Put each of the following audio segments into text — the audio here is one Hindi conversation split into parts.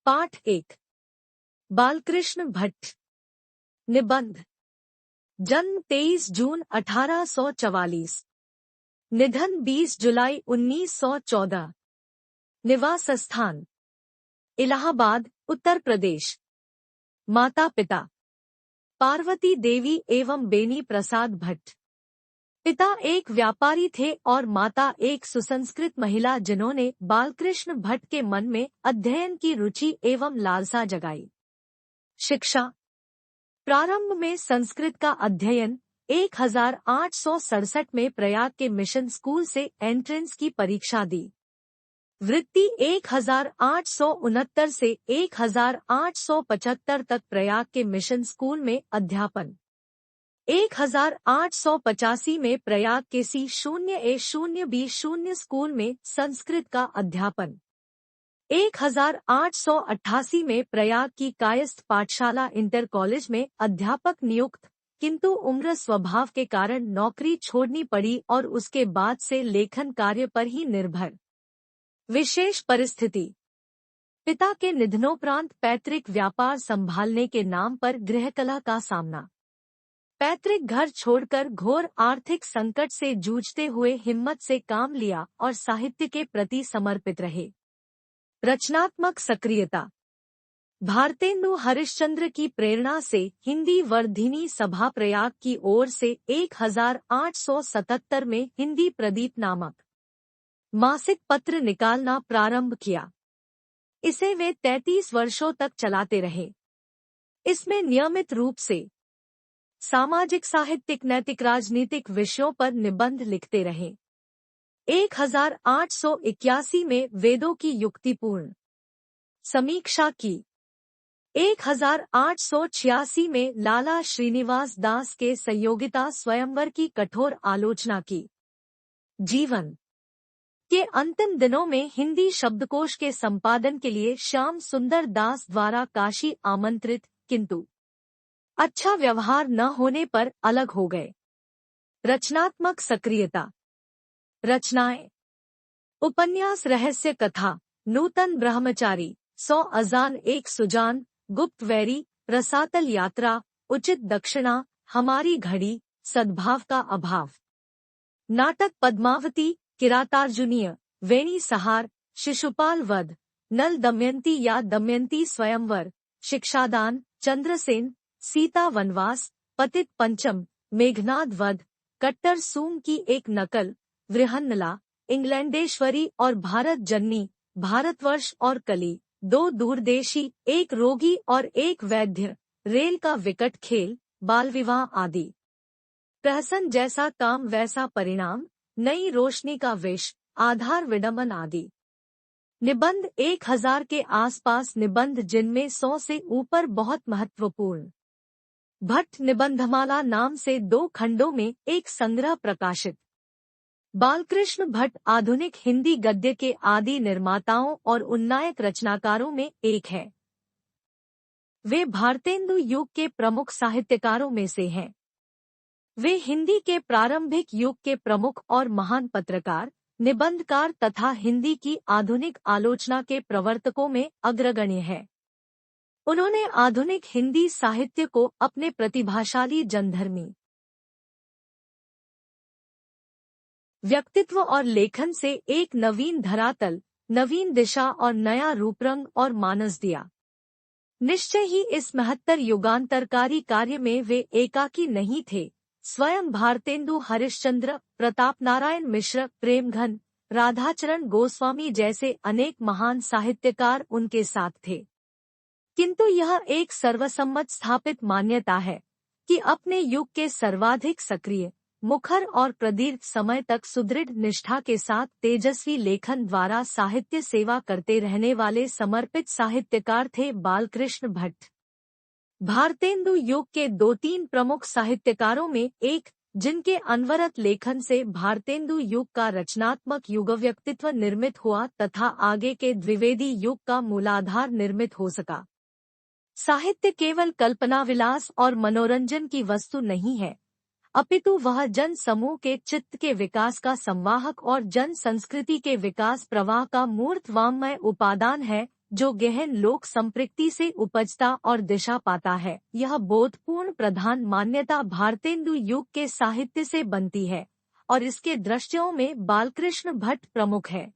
पाठ 1। बालकृष्ण भट्ट। निबंध। जन्म 23 जून 1844। निधन 20 जुलाई 1914। निवास स्थान इलाहाबाद, उत्तर प्रदेश। माता पिता पार्वती देवी एवं बेनी प्रसाद भट्ट। पिता एक व्यापारी थे और माता एक सुसंस्कृत महिला, जिन्होंने बालकृष्ण भट्ट के मन में अध्ययन की रुचि एवं लालसा जगाई। शिक्षा। प्रारंभ में संस्कृत का अध्ययन 1867 में प्रयाग के मिशन स्कूल से एंट्रेंस की परीक्षा दी। वृत्ति 1869 से 1875 तक प्रयाग के मिशन स्कूल में अध्यापन। 1885 में प्रयाग के C0A0B0 स्कूल में संस्कृत का अध्यापन। 1888 में प्रयाग की कायस्थ पाठशाला इंटर कॉलेज में अध्यापक नियुक्त, किंतु उम्र स्वभाव के कारण नौकरी छोड़नी पड़ी और उसके बाद से लेखन कार्य पर ही निर्भर। विशेष परिस्थिति। पिता के निधनोपरांत पैतृक व्यापार संभालने के नाम पर गृहकलह का सामना। पैतृक घर छोड़कर घोर आर्थिक संकट से जूझते हुए हिम्मत से काम लिया और साहित्य के प्रति समर्पित रहे। रचनात्मक सक्रियता। भारतेंदु हरिश्चंद्र की प्रेरणा से हिंदी वर्धिनी सभा प्रयाग की ओर से 1877 में हिंदी प्रदीप नामक मासिक पत्र निकालना प्रारंभ किया। इसे वे 33 वर्षों तक चलाते रहे। इसमें नियमित रूप से सामाजिक, साहित्यिक, नैतिक, राजनीतिक विषयों पर निबंध लिखते रहे। 1881 में वेदों की युक्तिपूर्ण समीक्षा की। 1886 में लाला श्रीनिवास दास के संयोगिता स्वयंवर की कठोर आलोचना की। जीवन के अंतिम दिनों में हिंदी शब्दकोश के संपादन के लिए श्याम सुंदर दास द्वारा काशी आमंत्रित, किंतु अच्छा व्यवहार न होने पर अलग हो गए। रचनात्मक सक्रियता। रचनाएं। उपन्यास, रहस्य कथा, नूतन ब्रह्मचारी, 100 अजान एक सुजान, गुप्त वैरी, रसातल यात्रा, उचित दक्षिणा, हमारी घड़ी, सद्भाव का अभाव। नाटक पद्मावती, किरातार्जुनीय, वेणी सहार, शिशुपाल वध, नल दमयंती या दमयंती स्वयंवर, शिक्षादान, चंद्रसेन, सीता वनवास, पतित पंचम, मेघनाद वध, कट्टर सूंग की एक नकल, वृहन्नला, इंग्लैंडेश्वरी और भारत जननी, भारतवर्ष और कली, 2 दूरदेशी, एक रोगी और एक वैद्य, रेल का विकट खेल, बाल विवाह आदि। प्रहसन जैसा काम वैसा परिणाम, नई रोशनी का विष, आधार विडंबन आदि। निबंध 1000 के आसपास निबंध, जिनमें 100 से ऊपर बहुत महत्वपूर्ण। भट्ट निबंधमाला नाम से 2 खंडों में एक संग्रह प्रकाशित। बालकृष्ण भट्ट आधुनिक हिंदी गद्य के आदि निर्माताओं और उन्नायक रचनाकारों में एक है। वे भारतेंदु युग के प्रमुख साहित्यकारों में से हैं। वे हिंदी के प्रारंभिक युग के प्रमुख और महान पत्रकार, निबंधकार तथा हिंदी की आधुनिक आलोचना के प्रवर्तकों में अग्रगण्य है। उन्होंने आधुनिक हिंदी साहित्य को अपने प्रतिभाशाली जनधर्मी व्यक्तित्व और लेखन से एक नवीन धरातल, नवीन दिशा और नया रूपरंग और मानस दिया। निश्चय ही इस महत्तर युगांतरकारी कार्य में वे एकाकी नहीं थे। स्वयं भारतेंदु हरिश्चंद्र, प्रताप नारायण मिश्र, प्रेमघन, राधाचरण गोस्वामी जैसे अनेक महान साहित्यकार उनके साथ थे। किंतु यह एक सर्वसम्मत स्थापित मान्यता है कि अपने युग के सर्वाधिक सक्रिय, मुखर और प्रदीर्घ समय तक सुदृढ़ निष्ठा के साथ तेजस्वी लेखन द्वारा साहित्य सेवा करते रहने वाले समर्पित साहित्यकार थे बालकृष्ण भट्ट। भारतेंदु युग के 2-3 प्रमुख साहित्यकारों में एक, जिनके अनवरत लेखन से भारतेंदु युग का रचनात्मक युगव्यक्तित्व निर्मित हुआ तथा आगे के द्विवेदी युग का मूलाधार निर्मित हो सका। साहित्य केवल कल्पनाविलास और मनोरंजन की वस्तु नहीं है, अपितु वह जन समूह के चित्त के विकास का संवाहक और जन संस्कृति के विकास प्रवाह का मूर्त वाङ्मय उपादान है, जो गहन लोक संपृक्ति से उपजता और दिशा पाता है। यह बोधपूर्ण प्रधान मान्यता भारतेंदु युग के साहित्य से बनती है और इसके दृष्टियों में बालकृष्ण भट्ट प्रमुख है।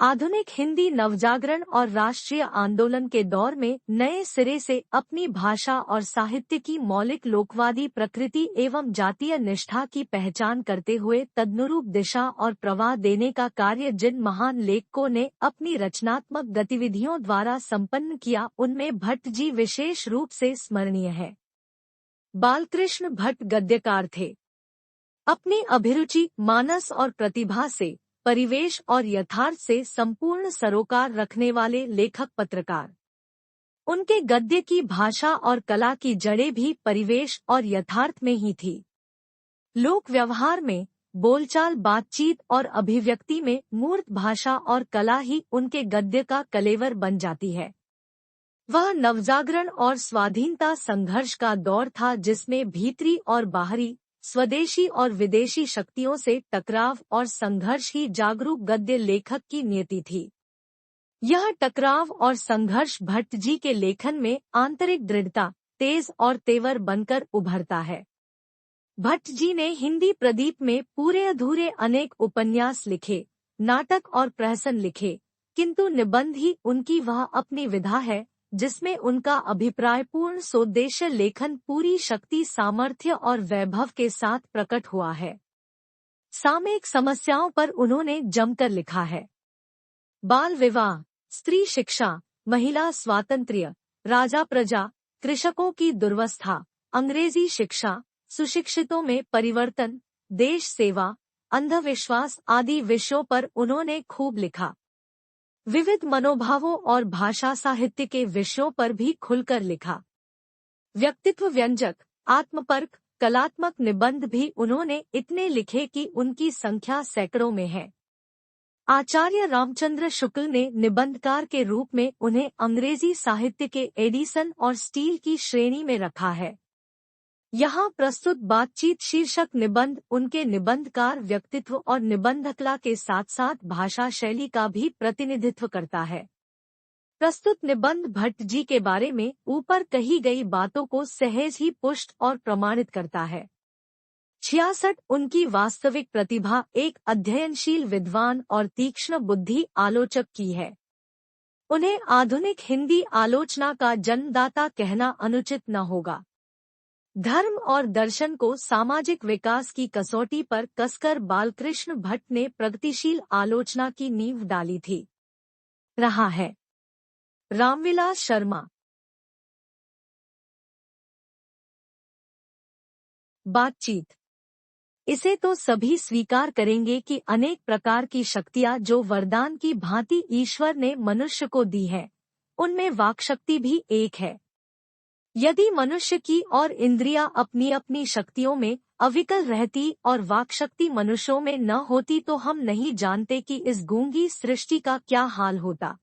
आधुनिक हिंदी नवजागरण और राष्ट्रीय आंदोलन के दौर में नए सिरे से अपनी भाषा और साहित्य की मौलिक लोकवादी प्रकृति एवं जातीय निष्ठा की पहचान करते हुए तदनुरूप दिशा और प्रवाह देने का कार्य जिन महान लेखकों ने अपनी रचनात्मक गतिविधियों द्वारा संपन्न किया, उनमें भट्ट जी विशेष रूप से स्मरणीय है। बालकृष्ण भट्ट गद्यकार थे। अपनी अभिरुचि, मानस और प्रतिभा से परिवेश और यथार्थ से संपूर्ण सरोकार रखने वाले लेखक पत्रकार। उनके गद्य की भाषा और कला की जड़ें भी परिवेश और यथार्थ में ही थी। लोक व्यवहार में, बोलचाल, बातचीत और अभिव्यक्ति में मूर्त भाषा और कला ही उनके गद्य का कलेवर बन जाती है। वह नवजागरण और स्वाधीनता संघर्ष का दौर था जिसमें भीतरी और बाहरी, स्वदेशी और विदेशी शक्तियों से टकराव और संघर्ष ही जागरूक गद्य लेखक की नियति थी। यह टकराव और संघर्ष भट्ट जी के लेखन में आंतरिक दृढ़ता, तेज और तेवर बनकर उभरता है। भट्ट जी ने हिंदी प्रदीप में पूरे अधूरे अनेक उपन्यास लिखे, नाटक और प्रहसन लिखे, किंतु निबंध ही उनकी वह अपनी विधा है जिसमें उनका अभिप्रायपूर्ण सोद्देश्य लेखन पूरी शक्ति, सामर्थ्य और वैभव के साथ प्रकट हुआ है। सामयिक समस्याओं पर उन्होंने जमकर लिखा है। बाल विवाह, स्त्री शिक्षा, महिला स्वातंत्र्य, राजा प्रजा, कृषकों की दुर्वस्था, अंग्रेजी शिक्षा, सुशिक्षितों में परिवर्तन, देश सेवा, अंधविश्वास आदि विषयों पर उन्होंने खूब लिखा। विविध मनोभावों और भाषा साहित्य के विषयों पर भी खुलकर लिखा। व्यक्तित्व व्यंजक, आत्मपरक, कलात्मक निबंध भी उन्होंने इतने लिखे कि उनकी संख्या सैकड़ों में है। आचार्य रामचंद्र शुक्ल ने निबंधकार के रूप में उन्हें अंग्रेजी साहित्य के एडिसन और स्टील की श्रेणी में रखा है। यहाँ प्रस्तुत बातचीत शीर्षक निबंध उनके निबंधकार व्यक्तित्व और निबंधकला के साथ साथ भाषा शैली का भी प्रतिनिधित्व करता है। प्रस्तुत निबंध भट्ट जी के बारे में ऊपर कही गई बातों को सहज ही पुष्ट और प्रमाणित करता है। 66 उनकी वास्तविक प्रतिभा एक अध्ययनशील विद्वान और तीक्ष्ण बुद्धि आलोचक की है। उन्हें आधुनिक हिंदी आलोचना का जन्मदाता कहना अनुचित न होगा। धर्म और दर्शन को सामाजिक विकास की कसौटी पर कसकर बालकृष्ण भट्ट ने प्रगतिशील आलोचना की नींव डाली थी। रहा है। रामविलास शर्मा। बातचीत। इसे तो सभी स्वीकार करेंगे कि अनेक प्रकार की शक्तियां जो वरदान की भांति ईश्वर ने मनुष्य को दी है, उनमें वाक्शक्ति भी एक है। यदि मनुष्य की और इंद्रियां अपनी अपनी शक्तियों में अविकल रहती और वाक्शक्ति मनुष्यों में न होती तो हम नहीं जानते कि इस गूंगी सृष्टि का क्या हाल होता।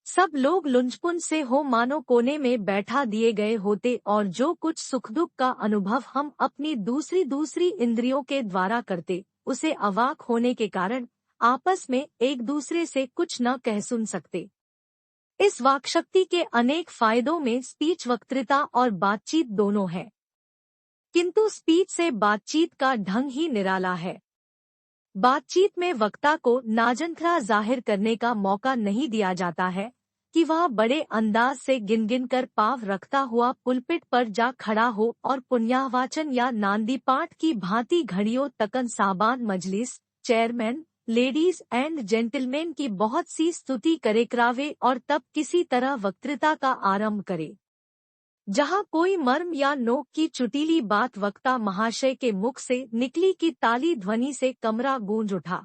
सब लोग लुंजपुंज से हो मानो कोने में बैठा दिए गए होते और जो कुछ सुख दुख का अनुभव हम अपनी दूसरी इंद्रियों के द्वारा करते, उसे अवाक होने के कारण आपस में एक दूसरे से कुछ न कह सुन सकते। इस वाक्शक्ति के अनेक फायदों में स्पीच वक्तृता और बातचीत दोनों है, किंतु स्पीच से बातचीत का ढंग ही निराला है। बातचीत में वक्ता को नाजंखरा जाहिर करने का मौका नहीं दिया जाता है कि वह बड़े अंदाज से गिन कर पाव रखता हुआ पुलपिट पर जा खड़ा हो और पुण्याहवाचन या नांदी पाठ की भांति घड़ियों तकन साबान मजलिस, चेयरमैन, लेडीज एंड जेंटलमैन की बहुत सी स्तुति करे करावे और तब किसी तरह वक्तृता का आरंभ करे। जहाँ कोई मर्म या नोक की चुटीली बात वक्ता महाशय के मुख से निकली की ताली ध्वनि से कमरा गूंज उठा।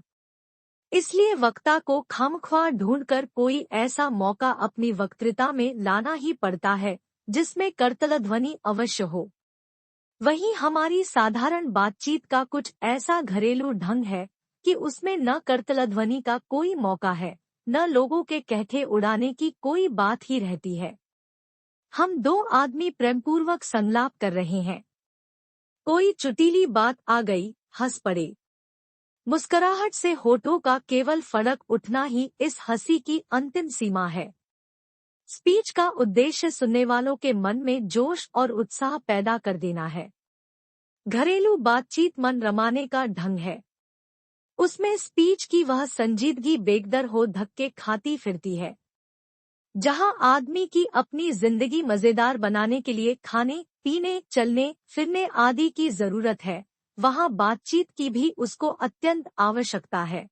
इसलिए वक्ता को खामख्वाह ढूंढकर कोई ऐसा मौका अपनी वक्तृता में लाना ही पड़ता है जिसमें करतल ध्वनि अवश्य हो। वहीं हमारी साधारण बातचीत का कुछ ऐसा घरेलू ढंग है कि उसमें न करतल ध्वनि का कोई मौका है, न लोगों के कहके उड़ाने की कोई बात ही रहती है। हम दो आदमी प्रेमपूर्वक संलाप कर रहे हैं, कोई चुटीली बात आ गई, हंस पड़े। मुस्कुराहट से होठों का केवल फड़क उठना ही इस हंसी की अंतिम सीमा है। स्पीच का उद्देश्य सुनने वालों के मन में जोश और उत्साह पैदा कर देना है। घरेलू बातचीत मन रमाने का ढंग है। उसमें स्पीच की वह संजीदगी बेकदर हो धक्के खाती फिरती है। जहां आदमी की अपनी जिंदगी मजेदार बनाने के लिए खाने, पीने, चलने, फिरने आदि की जरूरत है, वहां बातचीत की भी उसको अत्यंत आवश्यकता है।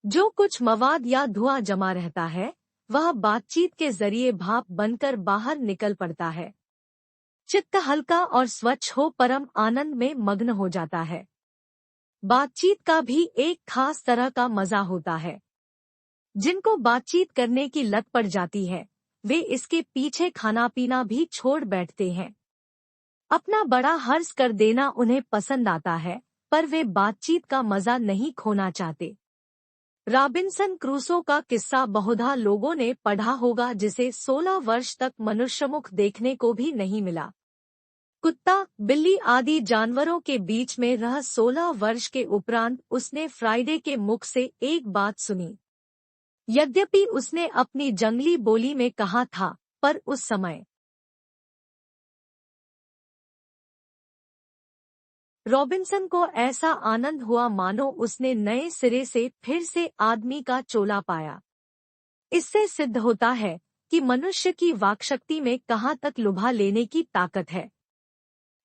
जो कुछ मवाद या धुआं जमा रहता है, वह बातचीत के जरिए भाप बनकर बाहर निकल पड़ता है। चित्त हल्का और स्वच्छ हो परम आनंद में मग्न हो जाता है। बातचीत का भी एक खास तरह का मजा होता है। जिनको बातचीत करने की लत पड़ जाती है, वे इसके पीछे खाना पीना भी छोड़ बैठते हैं। अपना बड़ा हर्ष कर देना उन्हें पसंद आता है, पर वे बातचीत का मजा नहीं खोना चाहते। रॉबिन्सन क्रूसो का किस्सा बहुधा लोगों ने पढ़ा होगा, जिसे 16 वर्ष तक मनुष्यमुख देखने को भी नहीं मिला। कुत्ता, बिल्ली आदि जानवरों के बीच में रह 16 वर्ष के उपरांत उसने फ्राइडे के मुख से एक बात सुनी। यद्यपि उसने अपनी जंगली बोली में कहा था, पर उस समय रॉबिन्सन को ऐसा आनंद हुआ मानो उसने नए सिरे से फिर से आदमी का चोला पाया। इससे सिद्ध होता है कि मनुष्य की वाक्शक्ति में कहाँ तक लुभा लेने की ताकत है।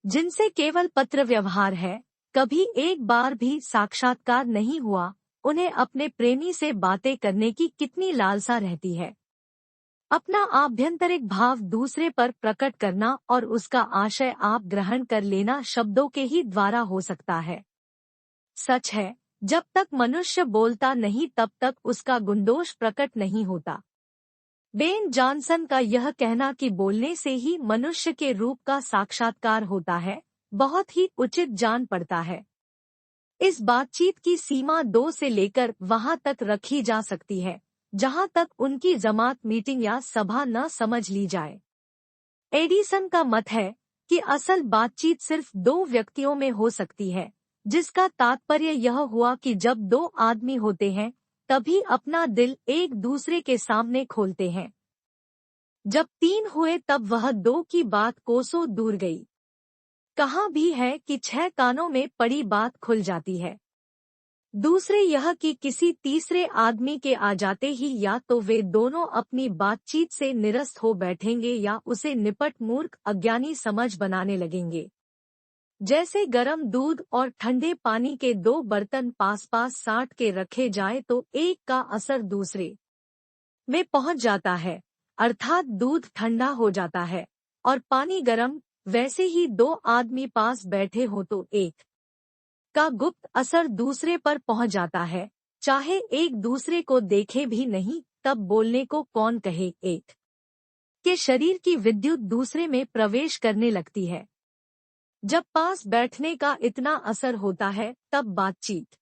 जिनसे केवल पत्र व्यवहार है, कभी एक बार भी साक्षात्कार नहीं हुआ, उन्हें अपने प्रेमी से बातें करने की कितनी लालसा रहती है। अपना आभ्यंतरिक भाव दूसरे पर प्रकट करना और उसका आशय आप ग्रहण कर लेना शब्दों के ही द्वारा हो सकता है। सच है, जब तक मनुष्य बोलता नहीं तब तक उसका गुणदोष प्रकट नहीं होता। बेन जॉनसन का यह कहना कि बोलने से ही मनुष्य के रूप का साक्षात्कार होता है, बहुत ही उचित जान पड़ता है। इस बातचीत की सीमा 2 से लेकर वहां तक रखी जा सकती है, जहां तक उनकी जमात मीटिंग या सभा न समझ ली जाए। एडिसन का मत है कि असल बातचीत सिर्फ 2 व्यक्तियों में हो सकती है, जिसका तात्पर्य यह हुआ कि जब 2 आदमी होते हैं, तभी अपना दिल एक दूसरे के सामने खोलते हैं। जब 3 हुए तब वह 2 की बात कोसों दूर गई। कहाँ भी है कि 6 कानों में पड़ी बात खुल जाती है। दूसरे यह कि किसी तीसरे आदमी के आ जाते ही या तो वे दोनों अपनी बातचीत से निरस्त हो बैठेंगे या उसे निपट मूर्ख अज्ञानी समझ बनाने लगेंगे। जैसे गरम दूध और ठंडे पानी के 2 बर्तन पास पास साट के रखे जाए तो एक का असर दूसरे में पहुंच जाता है, अर्थात दूध ठंडा हो जाता है और पानी गरम। वैसे ही 2 आदमी पास बैठे हो तो एक का गुप्त असर दूसरे पर पहुंच जाता है, चाहे एक दूसरे को देखे भी नहीं, तब बोलने को कौन कहे। एक के शरीर की विद्युत दूसरे में प्रवेश करने लगती है। जब पास बैठने का इतना असर होता है, तब बातचीत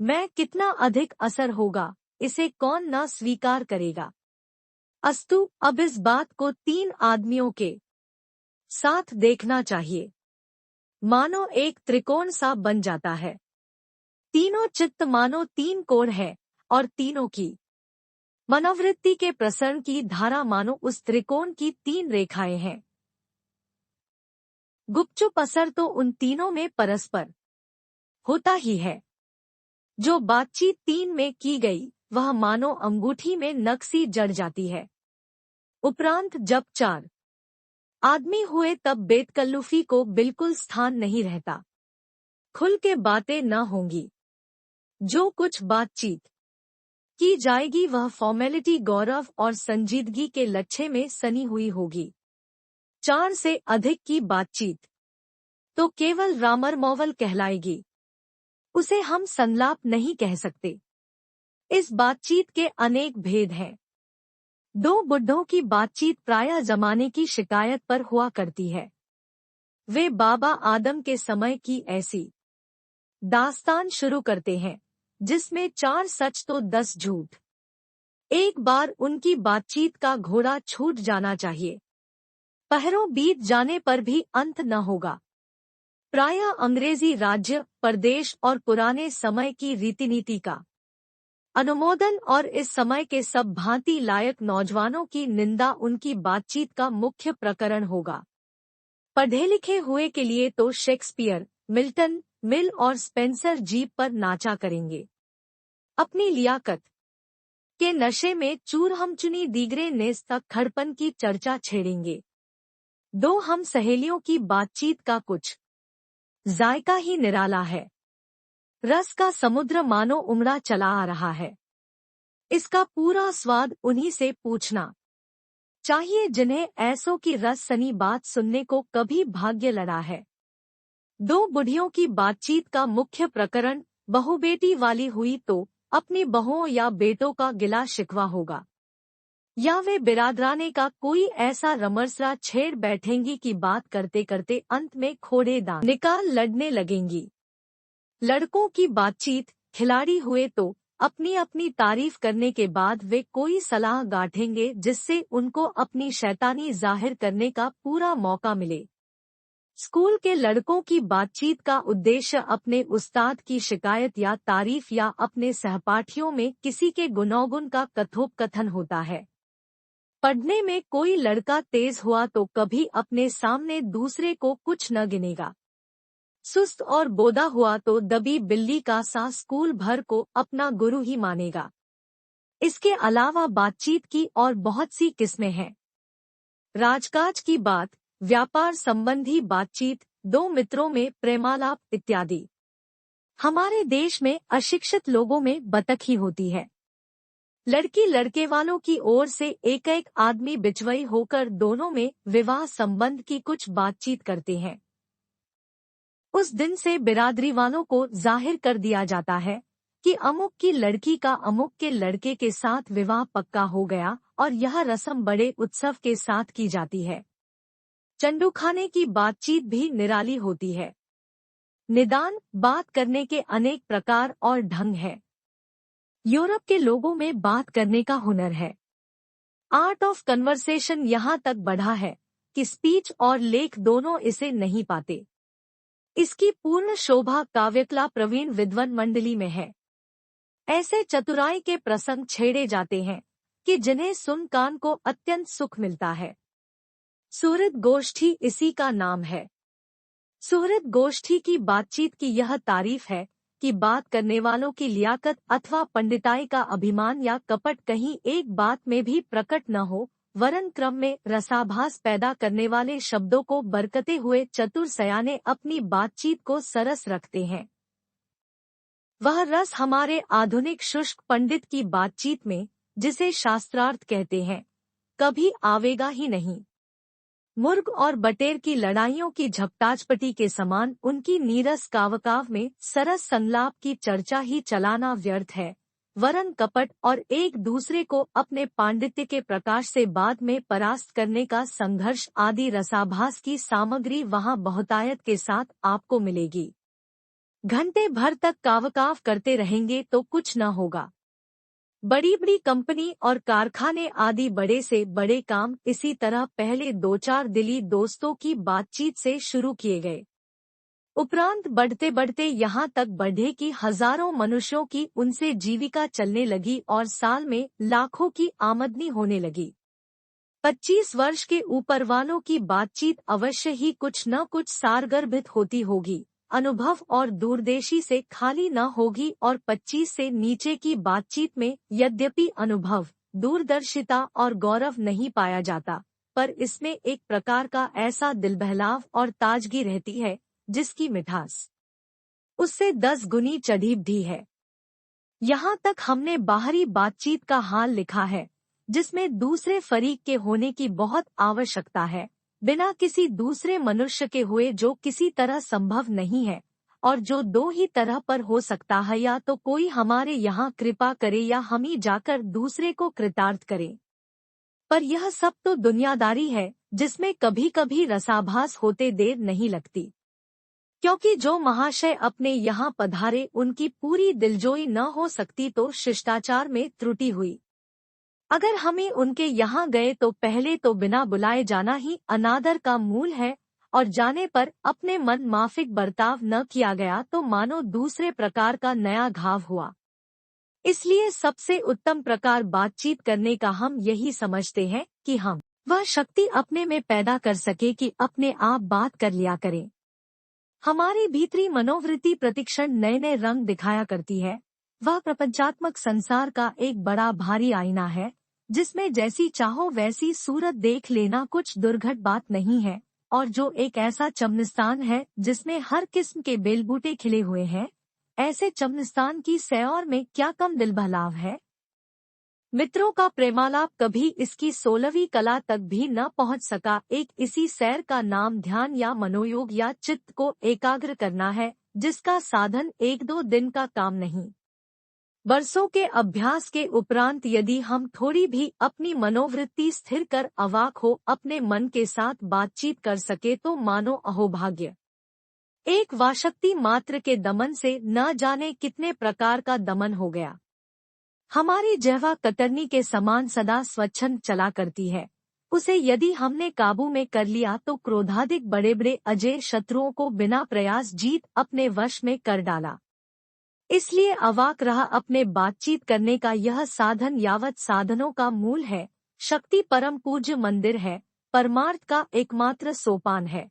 में कितना अधिक असर होगा, इसे कौन न स्वीकार करेगा। अस्तु, अब इस बात को 3 आदमियों के साथ देखना चाहिए। मानो एक त्रिकोण सा बन जाता है। तीनों चित्त मानो 3 कोण है और तीनों की मनोवृत्ति के प्रसरण की धारा मानो उस त्रिकोण की 3 रेखाएं हैं। गुपचुप असर तो उन तीनों में परस्पर होता ही है। जो बातचीत 3 में की गई, वह मानो अंगूठी में नक्सी जड़ जाती है। उपरांत जब 4 आदमी हुए तब बेतकल्लुफी को बिल्कुल स्थान नहीं रहता। खुल के बातें न होंगी। जो कुछ बातचीत की जाएगी वह फॉर्मेलिटी, गौरव और संजीदगी के लच्छे में सनी हुई होगी। 4 से अधिक की बातचीत तो केवल रामरमौवल कहलाएगी। उसे हम संलाप नहीं कह सकते। इस बातचीत के अनेक भेद हैं। 2 बुड्ढों की बातचीत प्रायः जमाने की शिकायत पर हुआ करती है। वे बाबा आदम के समय की ऐसी दास्तान शुरू करते हैं, जिसमें 4 सच तो 10 झूठ। एक बार उनकी बातचीत का घोड़ा छूट जाना चाहिए। पहरों बीत जाने पर भी अंत न होगा। प्रायः अंग्रेजी राज्य, प्रदेश और पुराने समय की रीतिनीति का अनुमोदन और इस समय के सब भांति लायक नौजवानों की निंदा उनकी बातचीत का मुख्य प्रकरण होगा। पढ़े लिखे हुए के लिए तो शेक्सपियर, मिल्टन, मिल और स्पेंसर जीप पर नाचा करेंगे। अपनी लियाकत के नशे में चूर हम चुनी दीगरे नेस तक खड़पन की चर्चा छेड़ेंगे। दो हम सहेलियों की बातचीत का कुछ जायका ही निराला है। रस का समुद्र मानो उमड़ा चला आ रहा है। इसका पूरा स्वाद उन्हीं से पूछना चाहिए जिन्हें ऐसों की रस सनी बात सुनने को कभी भाग्य लड़ा है। दो बुढ़ियों की बातचीत का मुख्य प्रकरण बहू बेटी वाली हुई तो अपनी बहुओं या बेटों का गिला शिकवा होगा, या वे बिरादराने का कोई ऐसा रमरसरा छेड़ बैठेंगी कि बात करते करते अंत में खोड़े दांत निकाल लड़ने लगेंगी। लड़कों की बातचीत खिलाड़ी हुए तो अपनी अपनी तारीफ करने के बाद वे कोई सलाह गांठेंगे जिससे उनको अपनी शैतानी जाहिर करने का पूरा मौका मिले। स्कूल के लड़कों की बातचीत का उद्देश्य अपने उस्ताद की शिकायत या तारीफ या अपने सहपाठियों में किसी के गुणौगुण का कथोपकथन होता है। पढ़ने में कोई लड़का तेज हुआ तो कभी अपने सामने दूसरे को कुछ न गिनेगा। सुस्त और बोदा हुआ तो दबी बिल्ली का सा स्कूल भर को अपना गुरु ही मानेगा। इसके अलावा बातचीत की और बहुत सी किस्में हैं। राजकाज की बात, व्यापार संबंधी बातचीत, दो मित्रों में प्रेमालाप इत्यादि। हमारे देश में अशिक्षित लोगों में बतख ही होती है। लड़की लड़के वालों की ओर से एक एक आदमी बिचवई होकर दोनों में विवाह संबंध की कुछ बातचीत करते हैं। उस दिन से बिरादरी वालों को जाहिर कर दिया जाता है कि अमुक की लड़की का अमुक के लड़के के साथ विवाह पक्का हो गया और यह रस्म बड़े उत्सव के साथ की जाती है। चंडूखाने की बातचीत भी निराली होती है। निदान बात करने के अनेक प्रकार और ढंग है। यूरोप के लोगों में बात करने का हुनर है। आर्ट ऑफ कन्वर्सेशन यहाँ तक बढ़ा है कि स्पीच और लेख दोनों इसे नहीं पाते। इसकी पूर्ण शोभा काव्यकला प्रवीण विद्वान मंडली में है। ऐसे चतुराई के प्रसंग छेड़े जाते हैं कि जिन्हें सुन कान को अत्यंत सुख मिलता है। सुहृद गोष्ठी इसी का नाम है। सुहृद गोष्ठी की बातचीत की यह तारीफ है कि बात करने वालों की लियाकत अथवा पंडिताई का अभिमान या कपट कहीं एक बात में भी प्रकट न हो, वरन क्रम में रसाभास पैदा करने वाले शब्दों को बरकते हुए चतुर सयाने अपनी बातचीत को सरस रखते हैं। वह रस हमारे आधुनिक शुष्क पंडित की बातचीत में, जिसे शास्त्रार्थ कहते हैं, कभी आवेगा ही नहीं। मुर्ग और बटेर की लड़ाइयों की झपटाचपटी के समान उनकी नीरस कावकाव में सरस संलाप की चर्चा ही चलाना व्यर्थ है, वरन कपट और एक दूसरे को अपने पांडित्य के प्रकाश से बाद में परास्त करने का संघर्ष आदि रसाभास की सामग्री वहां बहुतायत के साथ आपको मिलेगी। घंटे भर तक कावकाव करते रहेंगे तो कुछ न होगा। बड़ी बड़ी कंपनी और कारखाने आदि बड़े से बड़े काम इसी तरह पहले दो चार दिली दोस्तों की बातचीत से शुरू किए गए। उपरांत बढ़ते बढ़ते यहाँ तक बढ़े कि हजारों मनुष्यों की उनसे जीविका चलने लगी और साल में लाखों की आमदनी होने लगी। 25 वर्ष के ऊपर वालों की बातचीत अवश्य ही कुछ न कुछ सारगर्भित होती होगी, अनुभव और दूरदेशी से खाली न होगी, और 25 से नीचे की बातचीत में यद्यपि अनुभव, दूरदर्शिता और गौरव नहीं पाया जाता, पर इसमें एक प्रकार का ऐसा दिलबहलाव और ताजगी रहती है जिसकी मिठास उससे 10 गुनी चढ़ी भी है। यहाँ तक हमने बाहरी बातचीत का हाल लिखा है, जिसमें दूसरे फरीक के होने की बहुत आवश्यकता है, बिना किसी दूसरे मनुष्य के हुए, जो किसी तरह संभव नहीं है, और जो दो ही तरह पर हो सकता है, या तो कोई हमारे यहाँ कृपा करे या हम ही जाकर दूसरे को कृतार्थ करें। पर यह सब तो दुनियादारी है जिसमें कभी कभी रसाभास होते देर नहीं लगती, क्योंकि जो महाशय अपने यहाँ पधारे उनकी पूरी दिलजोई न हो सकती तो शिष्टाचार में त्रुटि हुई। अगर हमें उनके यहाँ गए तो पहले तो बिना बुलाए जाना ही अनादर का मूल है, और जाने पर अपने मन माफिक बर्ताव न किया गया तो मानो दूसरे प्रकार का नया घाव हुआ। इसलिए सबसे उत्तम प्रकार बातचीत करने का हम यही समझते हैं कि हम वह शक्ति अपने में पैदा कर सके कि अपने आप बात कर लिया करें। हमारी भीतरी मनोवृत्ति प्रतिक्षण नए नए रंग दिखाया करती है। वह प्रपंचात्मक संसार का एक बड़ा भारी आईना है, जिसमें जैसी चाहो वैसी सूरत देख लेना कुछ दुर्घट बात नहीं है, और जो एक ऐसा चमनिस्तान है जिसमें हर किस्म के बेलबूटे खिले हुए हैं, ऐसे चमनिस्तान की सैर में क्या कम दिल बहलाव है। मित्रों का प्रेमालाप कभी इसकी 16वीं कला तक भी न पहुंच सका। एक इसी सैर का नाम ध्यान या मनोयोग या चित्त को एकाग्र करना है, जिसका साधन एक दो दिन का काम नहीं। बरसों के अभ्यास के उपरांत यदि हम थोड़ी भी अपनी मनोवृत्ति स्थिर कर अवाक हो अपने मन के साथ बातचीत कर सके तो मानो अहोभाग्य। एक वाशक्ति मात्र के दमन से न जाने कितने प्रकार का दमन हो गया। हमारी जिह्वा कतरनी के समान सदा स्वच्छंद चला करती है। उसे यदि हमने काबू में कर लिया तो क्रोधाधिक बड़े बड़े अजय शत्रुओं को बिना प्रयास जीत अपने वश में कर डाला। इसलिए अवाक रहा अपने बातचीत करने का यह साधन यावत साधनों का मूल है। शक्ति परम पूज्य मंदिर है, परमार्थ का एकमात्र सोपान है।